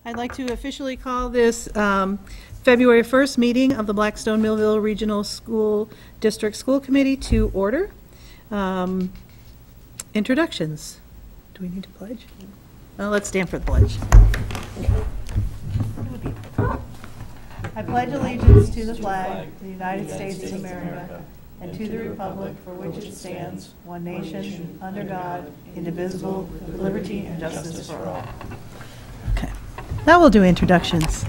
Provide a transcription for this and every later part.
I'd like to officially call this February 1st meeting of the Blackstone Millville Regional School District School Committee to order. Introductions. Do we need to pledge? Let's stand for the pledge. I pledge allegiance to the flag of the United States of America and to the republic for which it stands, one nation, under God, indivisible, with liberty and justice for all. Okay. Now we'll do introductions.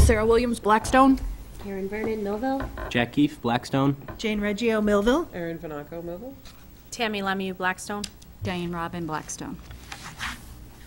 Sarah Williams, Blackstone. Karen Vernon, Millville. Jack Keefe, Blackstone. Jane Reggio, Millville. Erin Vanaco, Millville. Tammy Lemieux, Blackstone. Diane Robin, Blackstone.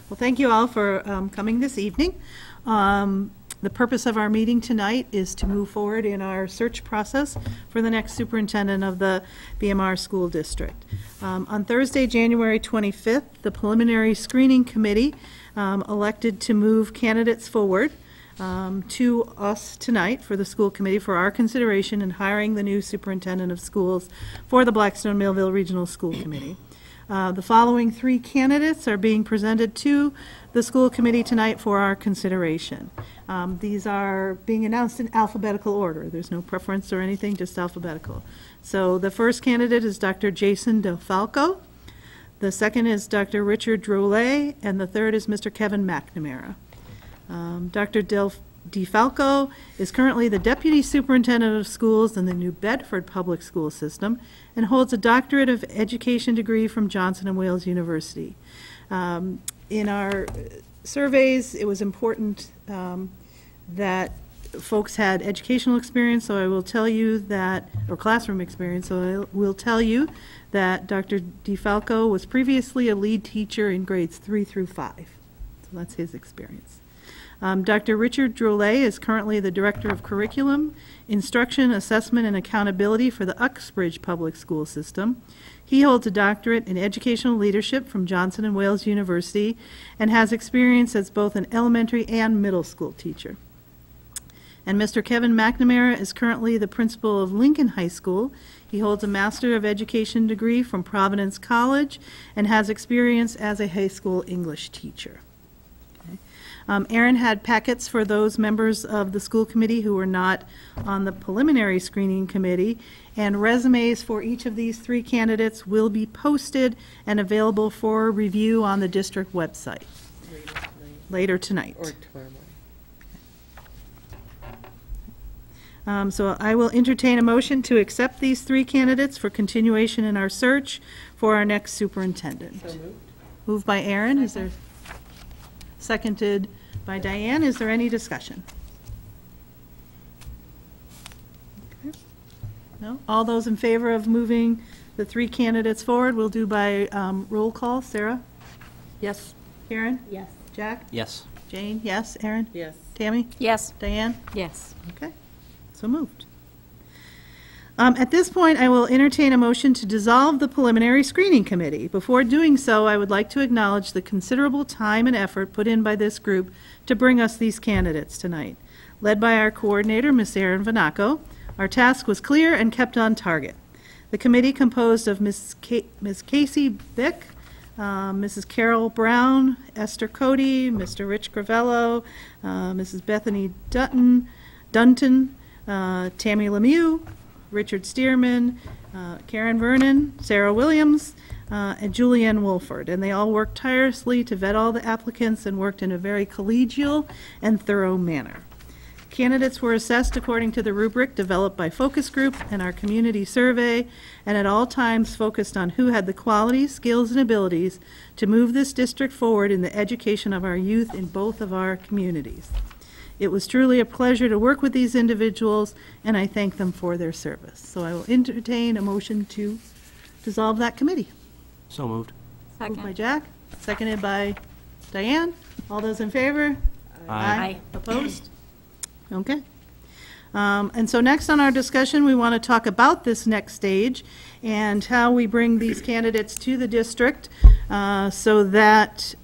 Well, thank you all for coming this evening. The purpose of our meeting tonight is to move forward in our search process for the next superintendent of the BMR School District. On Thursday, January 25th, the preliminary screening committee elected to move candidates forward to us tonight for the school committee for our consideration in hiring the new superintendent of schools for the Blackstone Millville Regional School Committee. The following three candidates are being presented to the school committee tonight for our consideration. These are being announced in alphabetical order. There's no preference or anything, just alphabetical. So the first candidate is Dr. Jason DeFalco. The second is Dr. Richard Drolet, and the third is Mr. Kevin McNamara. Dr. DeFalco is currently the Deputy Superintendent of Schools in the New Bedford Public School System and holds a Doctorate of Education degree from Johnson & Wales University. In our surveys, it was important that folks had educational experience, so I will tell you that, or classroom experience, so I will tell you that Dr. DeFalco was previously a lead teacher in grades 3 through 5. So that's his experience. Dr. Richard Drolet is currently the Director of Curriculum, Instruction, Assessment, and Accountability for the Uxbridge Public School System. He holds a doctorate in educational leadership from Johnson & Wales University and has experience as both an elementary and middle school teacher. And Mr. Kevin McNamara is currently the principal of Lincoln High School. He holds a Master of Education degree from Providence College and has experience as a high school English teacher. Erin had packets for those members of the school committee who were not on the preliminary screening committee, and resumes for each of these three candidates will be posted and available for review on the district website later tonight. Or tomorrow morning. So I will entertain a motion to accept these three candidates for continuation in our search for our next superintendent. So moved. Moved by Erin. Is there? Seconded by Diane. Is there any discussion? Okay. No? All those in favor of moving the three candidates forward, we'll do by roll call. Sarah? Yes. Karen? Yes. Jack? Yes. Jane? Yes. Erin? Yes. Tammy? Yes. Diane? Yes. Okay. So moved. At this point, I will entertain a motion to dissolve the preliminary screening committee. Before doing so, I would like to acknowledge the considerable time and effort put in by this group to bring us these candidates tonight. Led by our coordinator, Ms. Erin Vanaco, our task was clear and kept on target. The committee composed of Ms. Casey Bick, Mrs. Carol Brown, Esther Cody, Mr. Rich Gravello, Mrs. Bethany Dunton, Tammy Lemieux, Richard Stearman, Karen Vernon, Sarah Williams, and Julianne Wolford. And they all worked tirelessly to vet all the applicants and worked in a very collegial and thorough manner. Candidates were assessed according to the rubric developed by focus group and our community survey, and at all times focused on who had the qualities, skills, and abilities to move this district forward in the education of our youth in both of our communities. It was truly a pleasure to work with these individuals, and I thank them for their service. So I will entertain a motion to dissolve that committee. So moved. Second. Moved by Jack, seconded by Diane. All those in favor? Aye. Opposed? Okay. And so next on our discussion, we want to talk about this next stage and how we bring these candidates to the district so that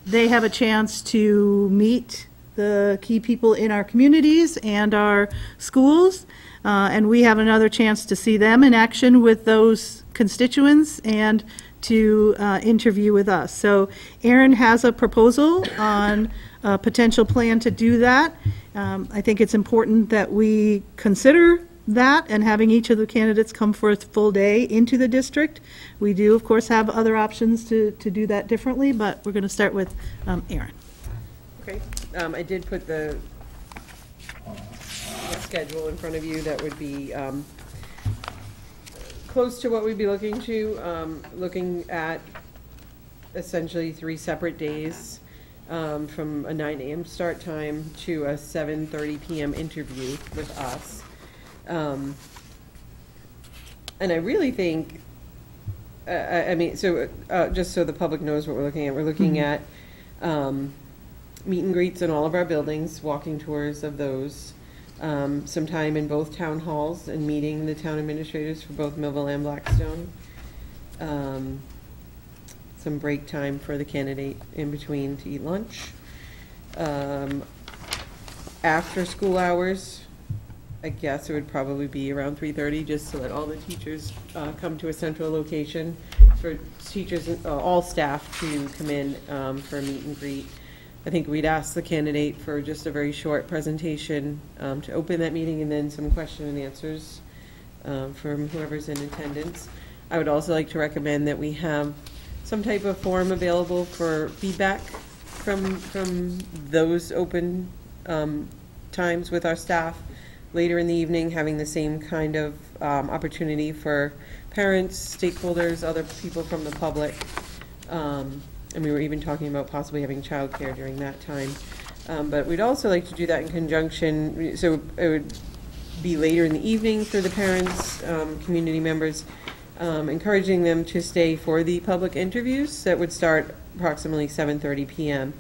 they have a chance to meet the key people in our communities and our schools, and we have another chance to see them in action with those constituents and to interview with us. So Aaron has a proposal on a potential plan to do that. I think it's important that we consider that and having each of the candidates come for a full day into the district. We do, of course, have other options to do that differently, but we're going to start with Aaron. Okay, I did put the schedule in front of you that would be close to what we'd be looking at essentially 3 separate days, from a 9 a.m. start time to a 7:30 p.m. interview with us. And I really think, I mean, so just so the public knows what we're looking at meet and greets in all of our buildings, walking tours of those, some time in both town halls and meeting the town administrators for both Millville and Blackstone. Some break time for the candidate in between to eat lunch. After school hours, I guess it would probably be around 3:30, just so that all the teachers come to a central location for teachers, all staff to come in for a meet and greet. I think we'd ask the candidate for just a very short presentation to open that meeting, and then some question and answers from whoever's in attendance. I would also like to recommend that we have some type of form available for feedback from those open times with our staff. Later in the evening, having the same kind of opportunity for parents, stakeholders, other people from the public. And we were even talking about possibly having childcare during that time. But we'd also like to do that in conjunction, so it would be later in the evening for the parents, community members, encouraging them to stay for the public interviews that would start approximately 7:30 p.m.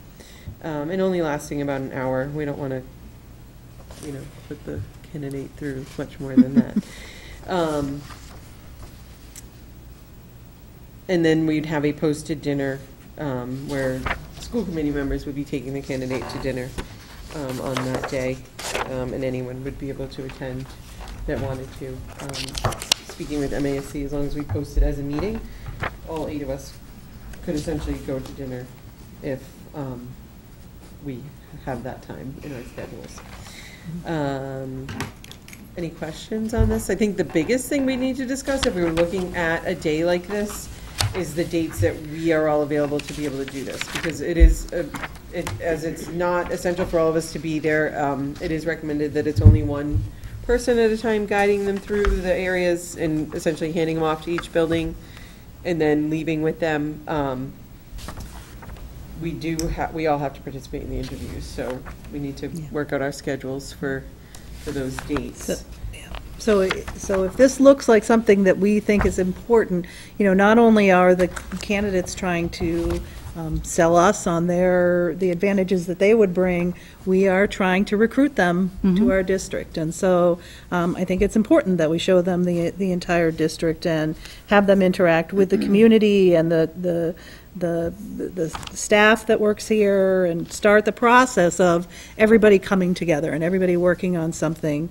And only lasting about an hour. We don't want to, put the candidate through much more than that. And then we'd have a posted dinner where school committee members would be taking the candidate to dinner on that day, and anyone would be able to attend that wanted to. Speaking with MASC, as long as we post it as a meeting, all 8 of us could essentially go to dinner if we have that time in our schedules. Any questions on this? I think the biggest thing we need to discuss, if we were looking at a day like this, is the dates that we are all available to be able to do this, because it is, as it's not essential for all of us to be there, it is recommended that it's only one person at a time guiding them through the areas and essentially handing them off to each building and then leaving with them. We all have to participate in the interviews, so we need to work out our schedules for those dates. So if this looks like something that we think is important, not only are the candidates trying to sell us on the advantages that they would bring, we are trying to recruit them to our district. And so I think it's important that we show them the entire district and have them interact with the community and the staff that works here, and start the process of everybody coming together and everybody working on something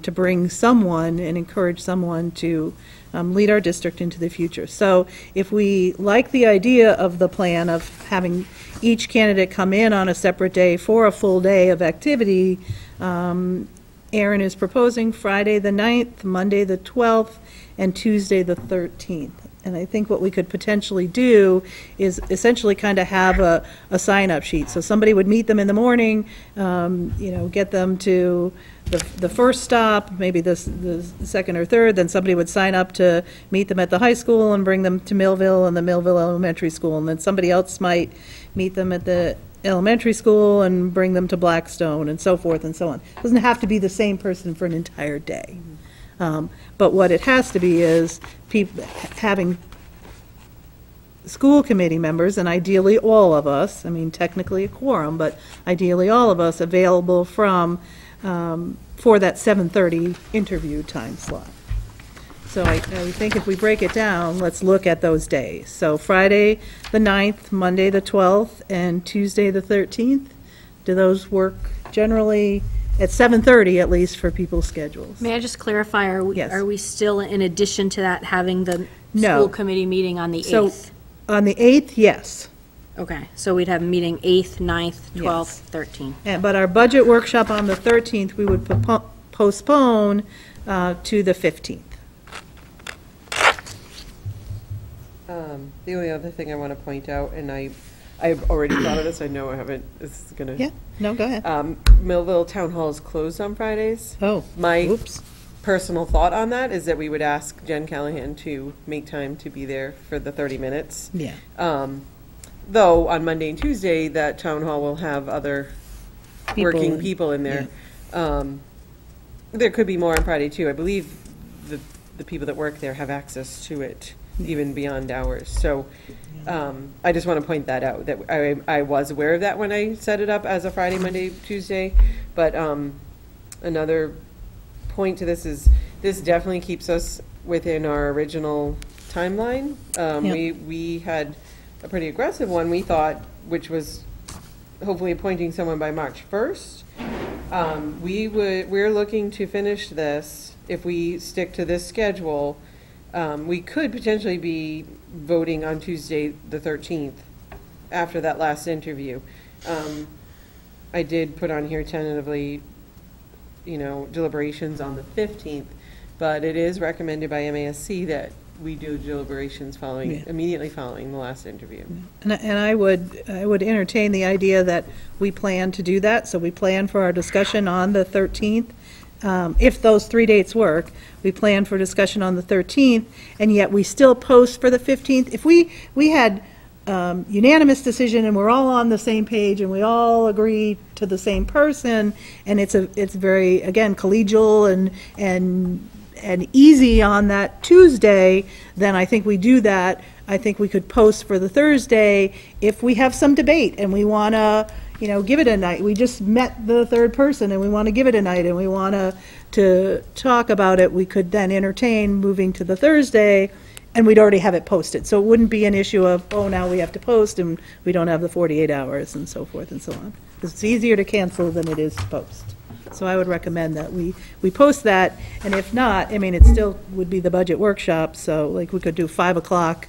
to bring someone and encourage someone to lead our district into the future. So if we like the idea of the plan of having each candidate come in on a separate day for a full day of activity, Aaron is proposing Friday the 9th, Monday the 12th, and Tuesday the 13th. And I think what we could potentially do is essentially kind of have a sign-up sheet. So somebody would meet them in the morning, get them to the first stop, maybe the second or third, then somebody would sign up to meet them at the high school and bring them to Millville and the Millville Elementary School. And then somebody else might meet them at the elementary school and bring them to Blackstone, and so forth and so on. It doesn't have to be the same person for an entire day. But what it has to be is having school committee members, and ideally all of us, technically a quorum, but ideally all of us available for that 7:30 interview time slot. So I think if we break it down, let's look at those days. So Friday the 9th, Monday the 12th, and Tuesday the 13th. Do those work generally at 7:30 at least for people's schedules. May I just clarify, Yes. are we still, in addition to that, having the No. school committee meeting on the So 8th? on the 8th, yes. Okay, so we'd have a meeting 8th, 9th, 12th, Yes. 13th. But our budget workshop on the 13th, we would postpone to the 15th. The only other thing I want to point out, and I've already thought of this, I know I haven't, this is gonna. Yeah, no, go ahead. Millville Town Hall is closed on Fridays. Oh, My oops. personal thought on that is that we would ask Jen Callahan to make time to be there for the 30 minutes. Yeah. Though on Monday and Tuesday, that town hall will have other working and- people in there. There could be more on Friday too. I believe the people that work there have access to it even beyond hours. So I just want to point that out, that I was aware of that when I set it up as a Friday, Monday, Tuesday. But another point to this is, this definitely keeps us within our original timeline. We had a pretty aggressive one, we thought, which was hopefully appointing someone by March 1st. We're looking to finish this, if we stick to this schedule, we could potentially be voting on Tuesday, the 13th, after that last interview. I did put on here tentatively, deliberations on the 15th, but it is recommended by MASC that we do deliberations immediately following the last interview. And I would entertain the idea that we plan to do that, so we plan for our discussion on the 13th. If those 3 dates work, we plan for discussion on the 13th, and yet we still post for the 15th. If we had unanimous decision and we're all on the same page and we all agree to the same person, and it's very, again, collegial and easy on that Tuesday, then I think we do that. I think we could post for the Thursday if we have some debate and we want to, give it a night. We just met the third person and we want to give it a night and we want to talk about it. We could then entertain moving to the Thursday, and we'd already have it posted. So it wouldn't be an issue of, oh, now we have to post and we don't have the 48 hours and so forth and so on. It's easier to cancel than it is to post. So I would recommend that we post that, and if not, it still would be the budget workshop, so like we could do 5 o'clock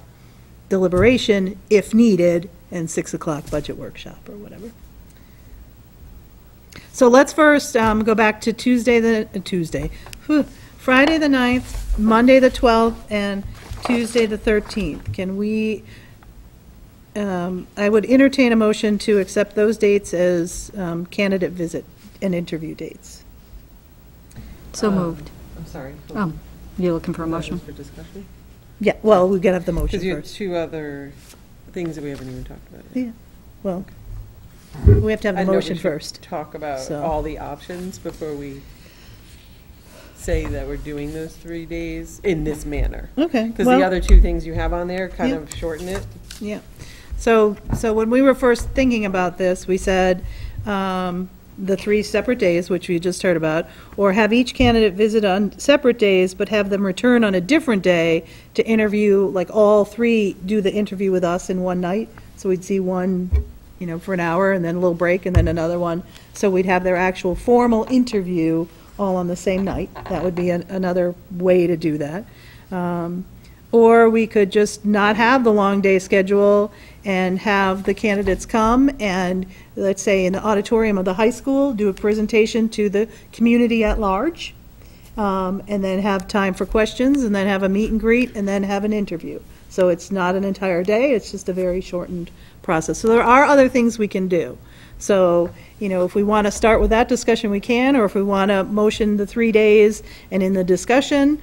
deliberation if needed, and 6 o'clock budget workshop or whatever. So let's first go back to Friday the 9th, Monday the 12th, and Tuesday the 13th. Can we, I would entertain a motion to accept those dates as candidate visit and interview dates. So moved. I'm sorry. Oh, you're looking for a motion? For discussion? Yeah, well, we gotta have the motion Because you have first. 2 other things that we haven't even talked about. Yeah, well, we have to have I the know we motion should first. Talk about so. all the options before we say that we're doing those 3 days in this manner. Okay, Because well, the other 2 things you have on there kind Yeah. of shorten it. yeah. So when we were first thinking about this, we said the 3 separate days, which we just heard about, or have each candidate visit on separate days, but have them return on a different day to interview, like all 3 do the interview with us in one night. So we'd see one, for an hour, and then a little break, and then another one. So we'd have their actual formal interview all on the same night. That would be another way to do that. Or we could just not have the long day schedule and have the candidates come and, let's say, in the auditorium of the high school, do a presentation to the community at large, and then have time for questions, and then have a meet and greet, and then have an interview. So it's not an entire day, it's just a very shortened process. So there are other things we can do. So, if we want to start with that discussion, we can, or if we want to motion the 3 days, and in the discussion,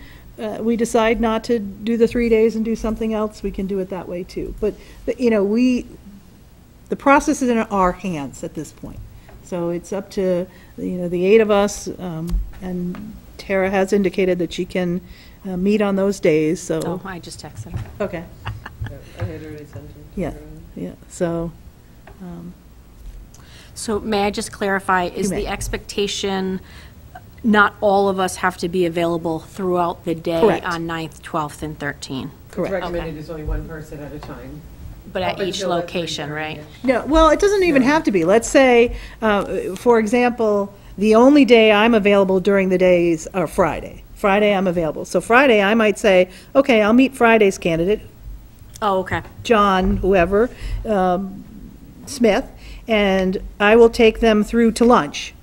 we decide not to do the 3 days and do something else, we can do it that way too. But the process is in our hands at this point. So it's up to, the 8 of us, and Tara has indicated that she can meet on those days, so. Oh, I just texted her. Okay, I had already sent them. yeah, yeah, so, So may I just clarify, is You may. the expectation not all of us have to be available throughout the day Correct. on 9th, 12th, and 13th? It's correct. recommended is only 1 person at a time. But at Up each until that location, 3:30, right? yeah. No, well, it doesn't even have to be. Let's say, for example, The only day I'm available during the days are Friday. Friday, I'm available. So Friday, I might say, okay, I'll meet Friday's candidate, Oh, okay. John, whoever, Smith, and I will take them through to lunch.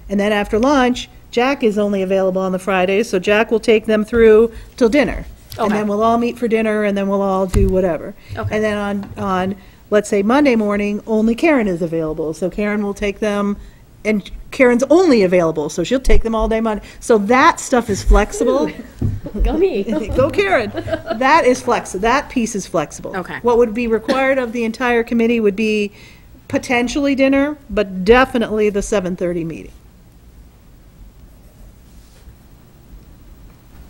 And then after lunch, Jack is only available on the Fridays, so Jack will take them through till dinner. And Okay. then we'll all meet for dinner, and then we'll all do whatever. Okay. And then on, let's say, Monday morning, only Karen is available, so Karen will take them, and Karen's only available, so she'll take them all day Monday. So that stuff is flexible. Go me. Go Karen. That is flexible, that piece is flexible. Okay. What would be required of the entire committee would be potentially dinner, but definitely the 7:30 meeting.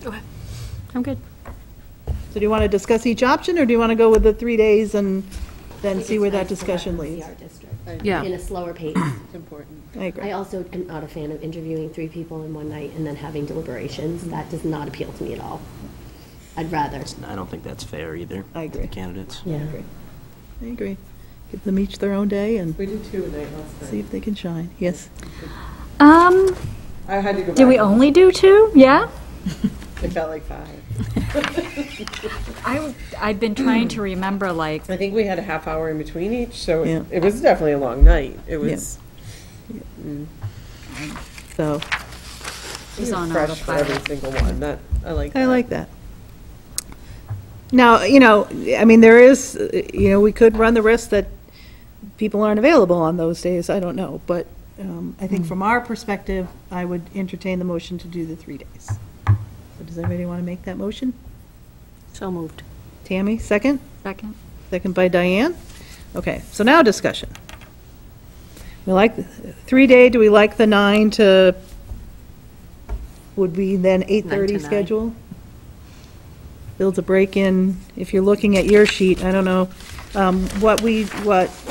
Okay. I'm good. So do you want to discuss each option, or do you want to go with the 3 days and then see where that discussion leads? Our district Yeah. in a slower pace. It's important. I agree. I also am not a fan of interviewing 3 people in one night and then having deliberations. That does not appeal to me at all. I'd rather. I don't think that's fair either. I agree. To candidates. Yeah. I agree. Give them each their own day and We did 2 a night last see night. if they can shine. Yes. Um, I had to go back. do we only do 2? Yeah? It felt like 5. I've been trying to remember, like, I think we had a half hour in between each, so Yeah. it was definitely a long night. It was So, she's on fresh for every autopilot. single one. That, I like that. I like that. Now, I mean, there is, we could run the risk that people aren't available on those days. I don't know. But I think from our perspective, I would entertain the motion to do the 3 days. So does everybody want to make that motion? So moved. Tammy, second? Second? Second by Diane. Okay, so now discussion. We like, 3-day, do we like the 9 to, would be then 9 8:30 to 9. schedule? Builds a break in, if you're looking at your sheet, I don't know. What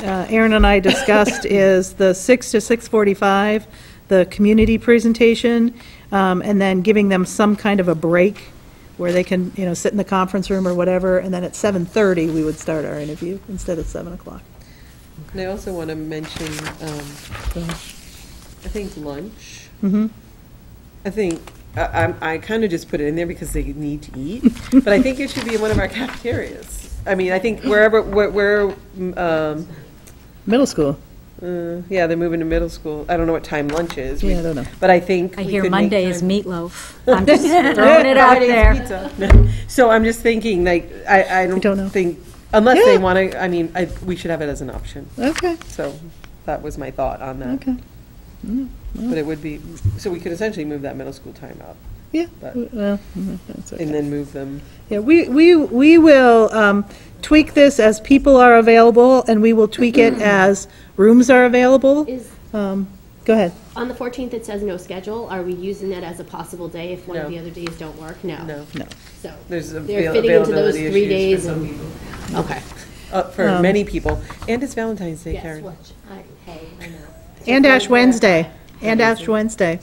Aaron and I discussed is the 6 to 6:45, the community presentation, and then giving them some kind of a break where they can, sit in the conference room or whatever, and then at 7:30, we would start our interview instead of 7 o'clock. And I also want to mention, I think lunch. Mhm. I think, I kind of just put it in there because they need to eat, but I think it should be in one of our cafeterias. I mean, I think where, Middle school, yeah, they're moving to middle school. I don't know what time lunch is. Yeah, I don't know. But I think I we hear could make Monday is time- meatloaf. I'm just throwing it out Friday's there. pizza. So I'm just thinking, like, I don't know. don't think, unless they Yeah. want to, I mean, we should have it as an option. okay, So that was my thought on that. okay. But it would be, so we could essentially move that middle school time up Yeah, But- well, that's okay. and then move them. Yeah, we will tweak this as people are available, and we will tweak it as rooms are available. Is, Go ahead. on the 14th, it says no schedule. Are we using that as a possible day if one of No. the other days don't work? No. No, No. So there's they're fitting into those availability 3 issues days. for some and- people. Okay. For many people. And it's Valentine's Day, Yes, Karen. which, hey, I know. And Ash Wednesday, and Ash Wednesday,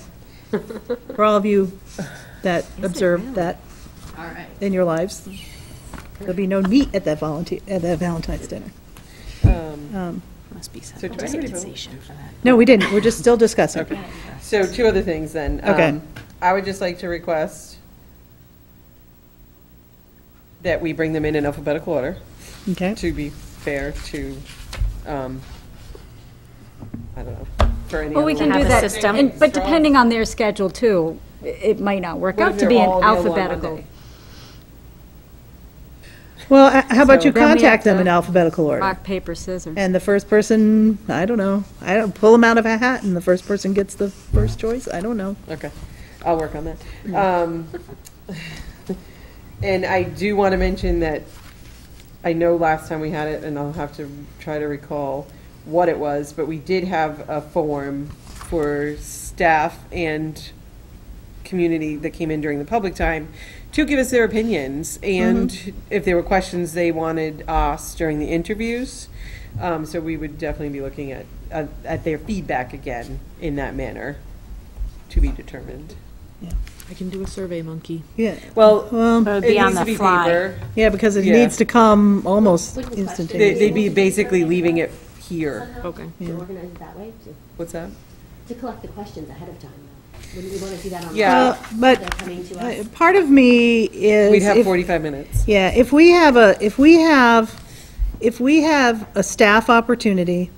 for all of you that observe that All right. in your lives. There'll be no meat at that Valentine's dinner. Must be some So do I have any vote? compensation for that. No, we didn't, we're just still discussing. Okay. So 2 other things then. Okay. I would just like to request that we bring them in alphabetical order, Okay, to be fair to, I don't know, for any Well, we other can one. do Have a that, system. but depending on their schedule too, it might not work What if out to they're be an all available on alphabetical. Monday? well, how about So- you Then we have contact them to in alphabetical order? Rock, paper, scissors. And the first person, I don't know, pull them out of a hat, and the first person gets the first choice, I don't know. Okay, I'll work on that. And I do want to mention that I know last time we had it, and I'll have to try to recall what it was, but we did have a form for staff and community that came in during the public time to give us their opinions, and if there were questions they wanted asked during the interviews. So we would definitely be looking at their feedback again in that manner, to be determined. I can do a survey monkey. Yeah, Well, It would it be on needs to the be fly. paper. yeah, because it Yeah. needs to come almost Which was question. instantaneously. They'd be basically leaving it here. Okay. To organize it that way? What's that? To collect the questions ahead of time, though. Wouldn't we want to do that on? Yeah. But They're coming to us. part of me is. We'd have if- 45 minutes. Yeah, if we have a staff opportunity,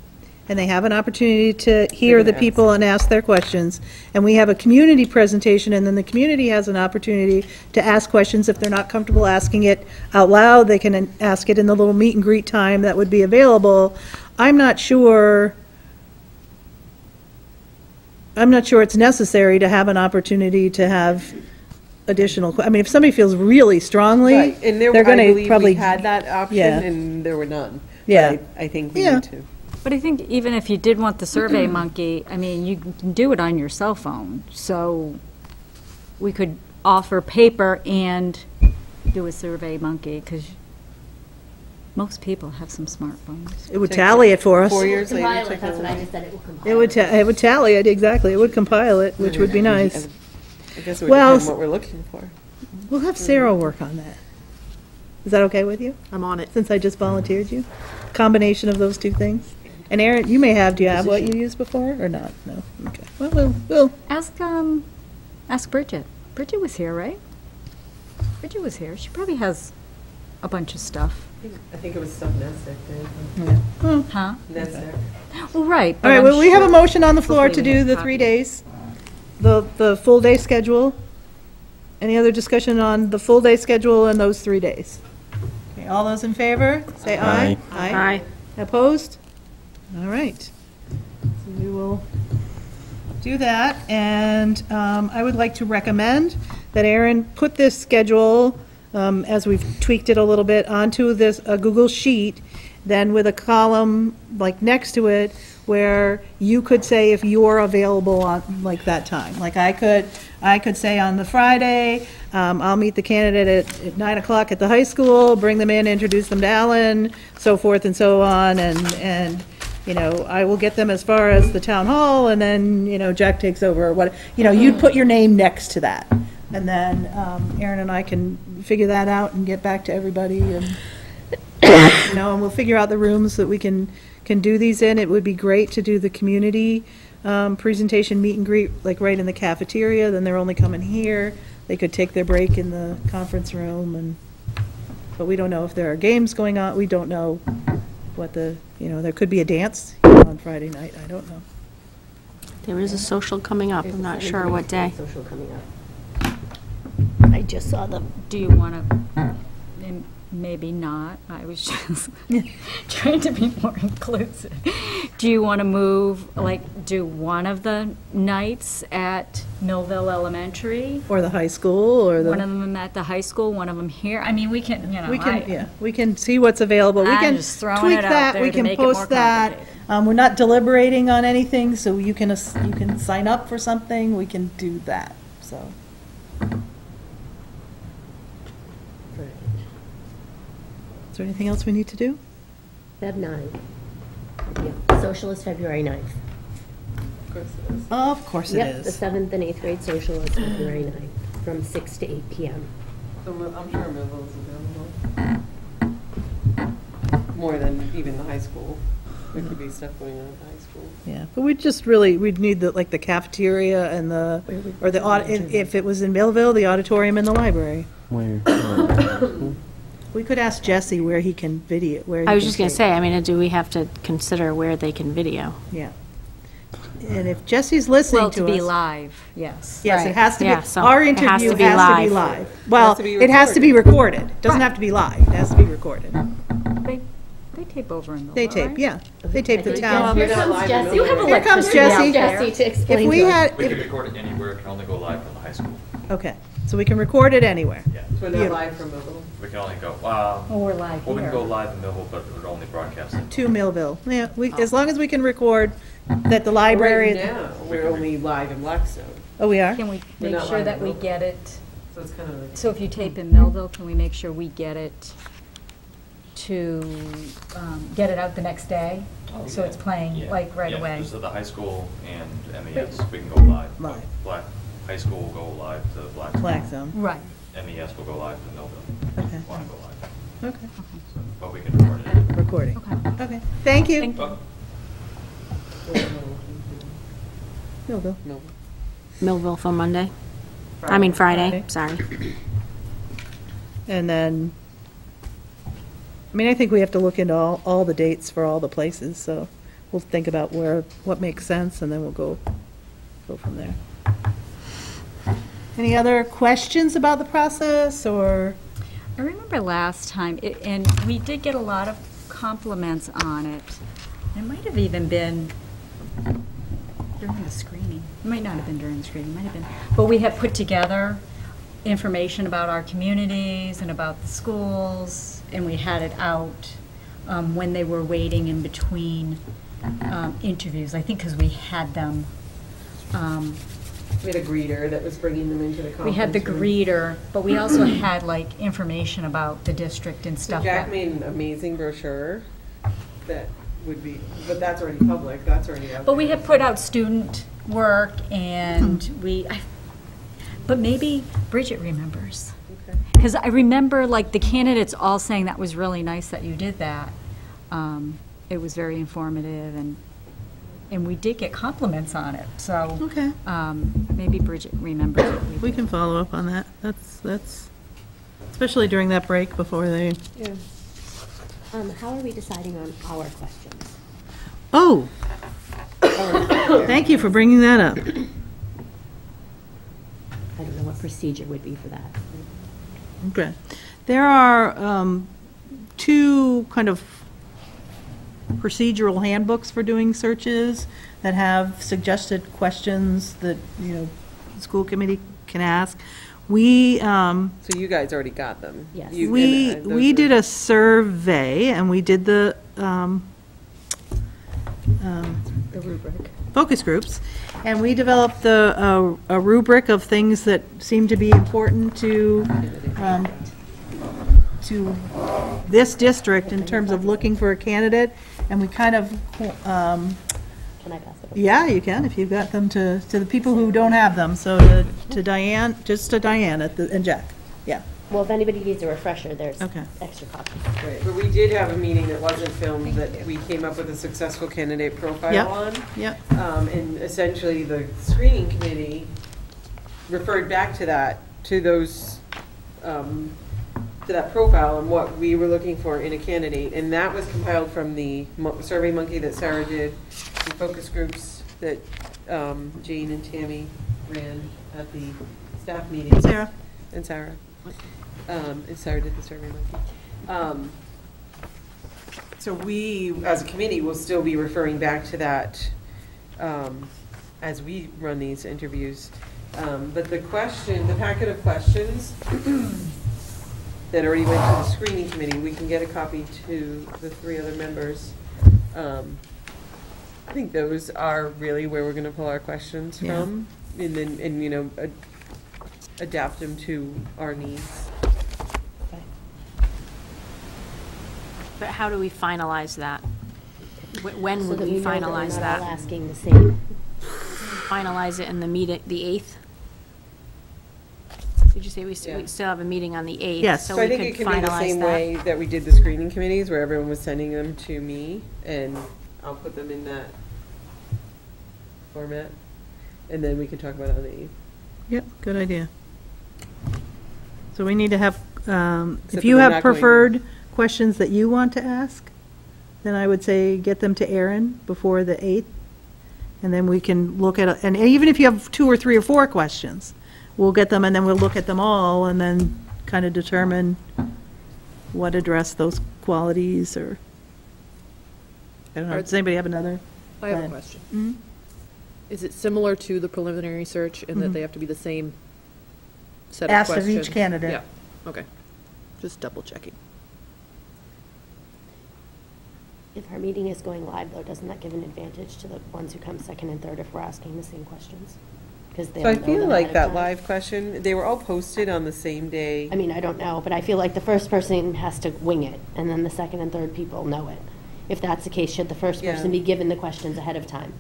and they have an opportunity to hear They're the gonna people and ask their questions, and we have a community presentation, and then the community has an opportunity to ask questions. If they're not comfortable asking it out loud, they can ask it in the little meet and greet time that would be available. I'm not sure it's necessary to have an opportunity to have additional, I mean, if somebody feels really strongly, Right, and there, they're I gonna believe probably. we had that option, Yeah. and there were none. But Yeah. I think we Yeah. need to. But I think even if you did want the Survey Monkey, I mean, you can do it on your cell phone. So we could offer paper and do a Survey Monkey, because most people have some smartphones. It would tally it for us. 4 years later. Compile it, take that's a what I look. just said, it will compile. It would tally it, exactly. It would compile it, which would be nice. I guess it would Well, depend what we're looking for. We'll have Sarah work on that. Is that okay with you, I'm on it. since I just volunteered you? Combination of those two things? And Erin, do you have what you used before, or not? No? Okay. Well, we'll, Ask Bridget. Bridget was here, right? Bridget was here. She probably has a bunch of stuff. I think it was stuff Nestic did. Huh? Nestic. Well, right. all but right, I'm well, we have a sure- motion on the floor to Hopefully we do have the copies. 3 days, the full day schedule. Any other discussion on the full day schedule and those 3 days? Okay, all those in favor, say aye. Aye. Opposed? All right. So we will do that, and I would like to recommend that Aaron put this schedule, as we've tweaked it a little bit, onto this, a Google Sheet, then with a column like next to it, where you could say if you're available on, like, that time. Like, I could say on the Friday, I'll meet the candidate at 9 o'clock at the high school, bring them in, introduce them to Alan, so forth and so on, and I will get them as far as the town hall, and then, Jack takes over, or what, you'd put your name next to that. And then Aaron and I can figure that out and get back to everybody, and, and we'll figure out the rooms that we can do these in. It would be great to do the community presentation, meet and greet, like right in the cafeteria, then they're only coming here. They could take their break in the conference room, but we don't know if there are games going on. We don't know what there could be a dance on Friday night. I don't know. There is a social coming up. I'm not sure what day. Social coming up. I just saw them. Do you want to, maybe not, I was just trying to be more inclusive. Do you want to move, do one of the nights at Millville Elementary? Or the high school, or One of them at the high school, one of them here? I mean, we can, we can see what's available. We I'm can just throwing tweak it out that. there We to can make it more post that. complicated. We're not deliberating on anything, so you can sign up for something. We can do that. So. Is there anything else we need to do? Feb. 9. Yeah. Social is February 9th. Of course it is. Of course it Yep, the is. 7th and 8th grade social is February 9th, from 6 to 8 p.m. So I'm sure Millville is available. More than even the high school. There could be stuff going on at the high school. Yeah, but we'd need the cafeteria and if it was in Millville, the auditorium and the library. Where? We could ask Jesse where he can video, where he I was can just going to take- say, I mean, do we have to consider where they can video? Yeah. And if Jesse's listening Well, to to us. be live, yes. Yes, it Right. has to be, Yeah, so our it has interview to be has to be live. live. Well, to be it has to be recorded. It doesn't have to be live. It has to be recorded. They tape over in Millville, They tape, right? yeah. They tape the Here town. They're not comes live in Jesse. Millville. Here comes Jesse. Jesse to explain If we to us. had, We can record it anywhere, it can only go live from the high school. okay, so we can record it anywhere. Yeah, So we're not live from Millville. we can only go, Oh, we're live well, we can here. go live in Millville, but it would only broadcast it. To Millville. Yeah, as long as we can record that the library. Right now, we're only live in Blackstone. Oh, we are? Can we We're make not sure live that in we Millville. get it, So it's kind of like. so if you tape in Millville, can we make sure we get it to, get it out the next day? So it's playing, Yeah. like, right Yeah, away? just at the high school and MES, we can go live. Live. High school will go live to Blackstone. Blackstone. Right. MES will go live to Millville. Okay. Want to go live. Okay, So, but we can record it. recording. Okay. Okay, thank you. Thank you. Oh, Millville. No. Millville for Monday? I mean Friday, Friday. sorry. And then, I mean, I think we have to look into all the dates for all the places, so we'll think about what makes sense, and then we'll go from there. Any other questions about the process, or? I remember last time, and we did get a lot of compliments on it. It might have even been during the screening. It might not have been during the screening, it might have been. But we have put together information about our communities and about the schools, and we had it out when they were waiting in between interviews. I think because we had them. We had a greeter that was bringing them into the conference. We had the room. greeter, but we also had like information about the district and So stuff. Jack that- made an amazing brochure that would be, but that's already public, that's already out But we there. have put out student work, and but maybe Bridget remembers. Okay. Because I remember, like, the candidates all saying that was really nice that you did that. It was very informative, and we did get compliments on it, so. Okay. Maybe Bridget remembers it. We can follow up on that. That's, especially during that break before they, Yeah. How are we deciding on our questions? oh, thank you for bringing that up. I don't know what procedure would be for that. Okay. There are two kind of procedural handbooks for doing searches that have suggested questions that, the school committee can ask. We, So you guys already got them? Yes. we did a survey, and we did the The rubric. focus groups, and we developed a rubric of things that seem to be important to this district in terms of looking for a candidate, and we kind of, Can I pass it over? yeah, you can, if you've got them to the people who don't have them, so to Diane, just to Diane and Jack, yeah. Well, if anybody needs a refresher, there's Okay. extra copies. Right, but we did have a meeting that wasn't filmed that we came up with a successful candidate profile Yep. on. Yep. And essentially, the screening committee referred back to that, to those, to that profile and what we were looking for in a candidate. And that was compiled from the Survey Monkey that Sarah did, the focus groups that Jane and Tammy ran at the staff meeting. Sarah? And Sarah. And Sarah did the Survey Monkey. So we, as a committee, will still be referring back to that as we run these interviews. But the packet of questions that already went to the screening committee, we can get a copy to the three other members. I think those are really where we're gonna pull our questions Yeah. from, and then, adapt them to our needs. But how do we finalize that? When So would that we know that we're finalize not all that? asking the same. Finalize it in the meeting, the 8th? Did you say we Yeah. still have a meeting on the 8th? Yes. So we I think could it can be the finalize same that? way that we did the screening committees, where everyone was sending them to me, and I'll put them in that format, and then we can talk about it on the 8th. Yep, good idea. So we need to have, Except if you that we're have not going to- preferred questions that you want to ask, then I would say get them to Erin before the 8th, and then we can look at, and even if you have 2 or 3 or 4 questions, we'll get them, and then we'll look at them all, and then kind of determine what address those qualities, or, I don't know, does anybody have another? I have a plan? question. Mhm. Is it similar to the preliminary search in that they have to be the same set of Asked of questions? each candidate. Yeah, okay. Just double checking. If our meeting is going live, though, doesn't that give an advantage to the ones who come second and third if we're asking the same questions? Because they So I don't know feel them like ahead that of time. live question, they were all posted on the same day. I mean, I don't know, but I feel like the first person has to wing it, and then the second and third people know it. If that's the case, should the first Yeah. person be given the questions ahead of time?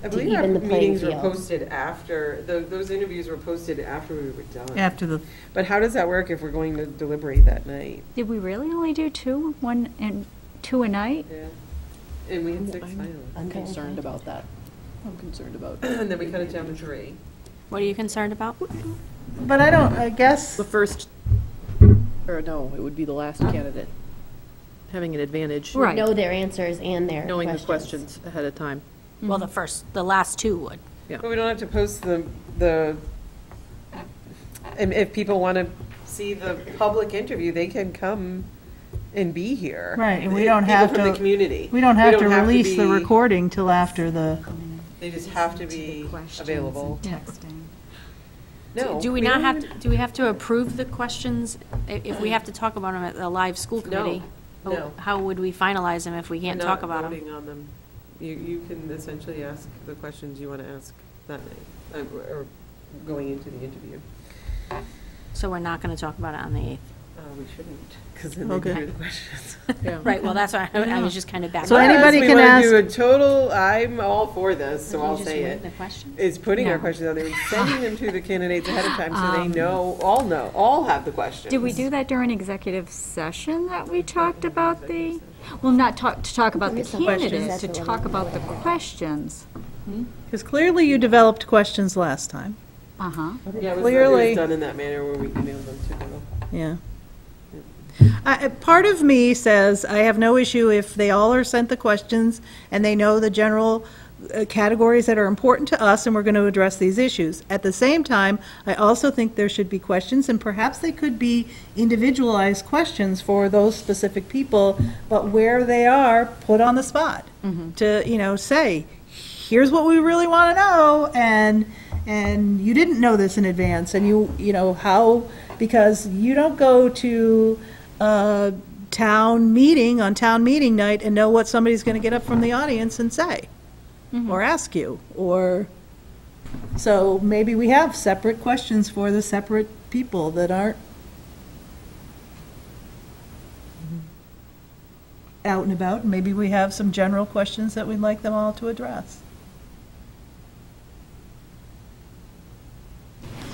I to believe our even the playing meetings were field. posted after, those interviews were posted after we were done. After the, But how does that work if we're going to deliberate that night? Did we really only do 2, 1 and 2 a night? Yeah. And we had 6 I'm- finalists. I'm concerned about that. I'm concerned about. And then we cut it down to 3. What are you concerned about? But I guess, The first, or no, it would be the last candidate, having an advantage. Right. Know their answers and their Knowing the questions ahead of time. Well, the last two would. Yeah. But we don't have to post and if people want to see the public interview, they can come and be here. right, and we don't have People from the to, community. we don't have to release the be- recording till after the, They just have to be available. Texting. No. Do we not don't have, even- do we have to approve the questions if we have to talk about them at the live school committee? No. How would we finalize them if we can't We're talk not about them? voting on them. You can essentially ask the questions you want to ask that night, or going into the interview. So we're not going to talk about it on the 8th? We shouldn't, because then they Okay. can hear the questions. Yeah. Right, well, that's why I was just kind of back. So anybody can Unless we want ask- to do a total, I'm all for this, so Can we I'll just say read it. the questions? Is putting our No. questions on there and sending them to the candidates ahead of time so they all have the questions. Did we do that during executive session that we talked about well, not to talk about the candidates, to talk about the questions? because clearly you developed questions last time. Uh-huh. Yeah, it was Clearly- done in that manner where we emailed them to them. Yeah. Part of me says I have no issue if they all are sent the questions and they know the general categories that are important to us and we're going to address these issues. At the same time, I also think there should be questions, and perhaps they could be individualized questions for those specific people, but where they are, put on the spot to, say, here's what we really want to know, and you didn't know this in advance, and how, because you don't go to a town meeting on town meeting night and know what somebody's going to get up from the audience and say, or ask you, so maybe we have separate questions for the separate people that aren't out and about, and maybe we have some general questions that we'd like them all to address.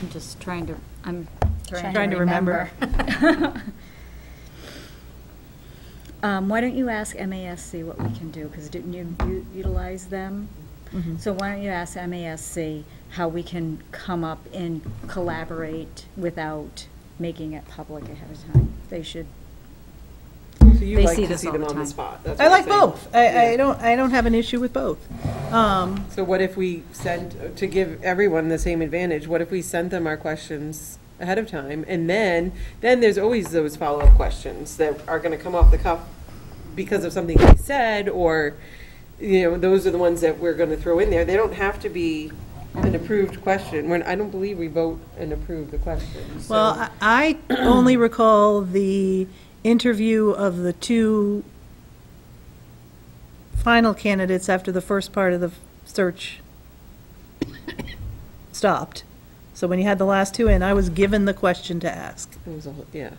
I'm just trying to remember. Why don't you ask MASC what we can do, because didn't you utilize them? So why don't you ask MASC how we can come up and collaborate without making it public ahead of time? They should, So you They like see to this see all them the on the time. spot. That's I what like you're saying. both. I don't have an issue with both. So what if we send, to give everyone the same advantage, what if we sent them our questions ahead of time, and then there's always those follow-up questions that are going to come off the cuff because of something they said, or, those are the ones that we're going to throw in there. They don't have to be an approved question. I don't believe we vote and approve the questions. so- Well, I only recall the interview of the two final candidates after the first part of the search stopped. So when you had the last two in, I was given the question to ask. It was yeah.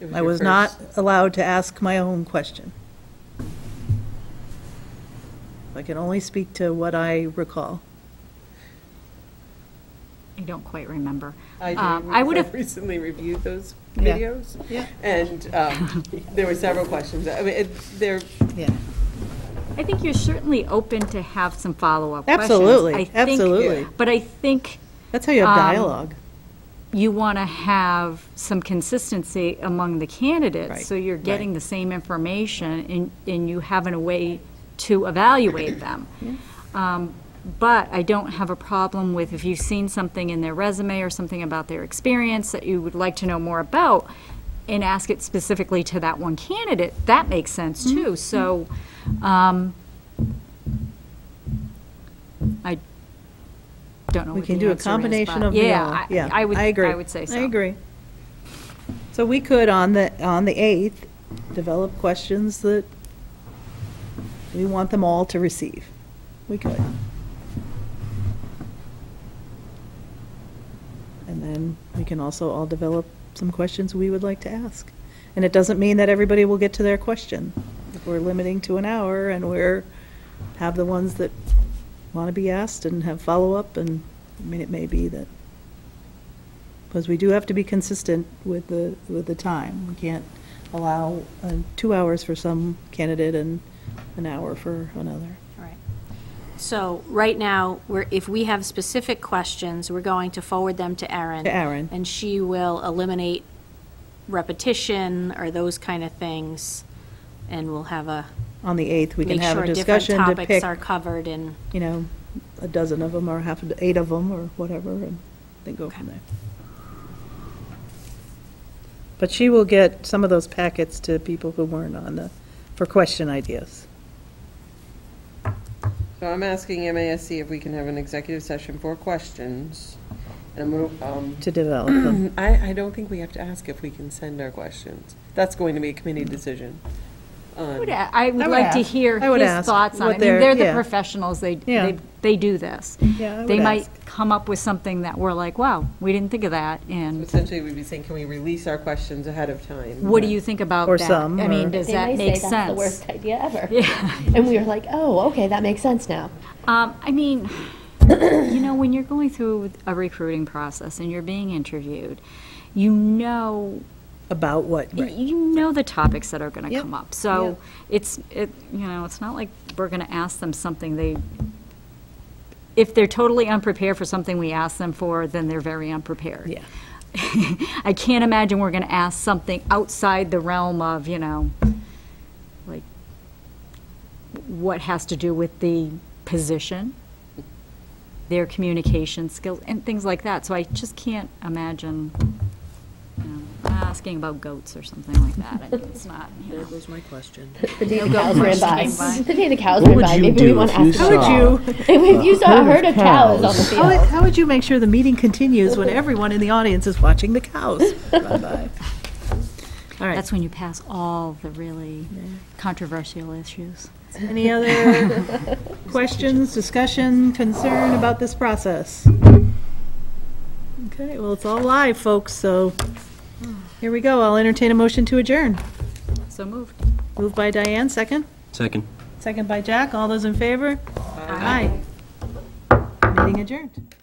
It I your was not first. allowed to ask my own question. I can only speak to what I recall. I don't quite remember. I do. I would I've have, recently reviewed those Yeah. videos. Yeah. And there were several questions. I mean, they're, Yeah. I think you're certainly open to have some follow-up questions. Absolutely, I think- absolutely. But I think That's how you have dialogue. you want to have some consistency among the candidates, Right, so you're getting the same information and you having a way to evaluate them. But I don't have a problem with if you've seen something in their resume or something about their experience that you would like to know more about, and ask it specifically to that one candidate, that makes sense too. So, I don't know We what can the do a answer is, combination but of the yeah, all. I would, I agree. I would say so. I agree. So we could, on the 8th, develop questions that we want them all to receive. We could. And then we can also all develop some questions we would like to ask. And it doesn't mean that everybody will get to their question. If we're limiting to an hour and have the ones that want to be asked and have follow-up, and, it may be that, because we do have to be consistent with the time. We can't allow 2 hours for some candidate and an hour for another. All right. So right now, if we have specific questions, we're going to forward them to Erin. To Erin. And she will eliminate repetition or those kind of things, and we'll have On the 8th, we can make have sure a different discussion to topics pick, are covered and. you know, a dozen of them or 8 of them or whatever, and then go from there. But she will get some of those packets to people who weren't on for question ideas. So I'm asking MASC if we can have an executive session for questions. And To develop them. I don't think we have to ask if we can send our questions. That's going to be a committee decision. I would would like to ask. hear I would his ask thoughts on what it. I mean, they're the yeah. professionals, Yeah. they do this. Yeah, I They would might ask. come up with something that we're like, wow, we didn't think of that, and Essentially, we'd be saying, can we release our questions ahead of time? what do you think about that? Or some, I mean, or- does They that might make say sense? that's the worst idea ever. Yeah. And we were like, oh, okay, that makes sense now. I mean, when you're going through a recruiting process and you're being interviewed, you know About what, right. you know the topics that are going to Yep. come up. So it's not like we're going to ask them something if they're totally unprepared for something we ask them for, then they're very unprepared. Yeah. I can't imagine we're going to ask something outside the realm of, like what has to do with the position, their communication skills, and things like that. So I just can't imagine asking about goats or something like that. I mean, it's not, There goes my question. The day the go cows ran by. questions came by. The day the cows What ran would by, you maybe we do want if to you ask How them. would you, If you saw a herd of cows on the field. how would you make sure the meeting continues when everyone in the audience is watching the cows run by? All right. That's when you pass all the really controversial issues. Any other questions, discussion, concern about this process? Okay, well, it's all live, folks, so here we go. I'll entertain a motion to adjourn. So moved. Moved by Diane, second. Second. Second by Jack. All those in favor? Aye. Meeting adjourned.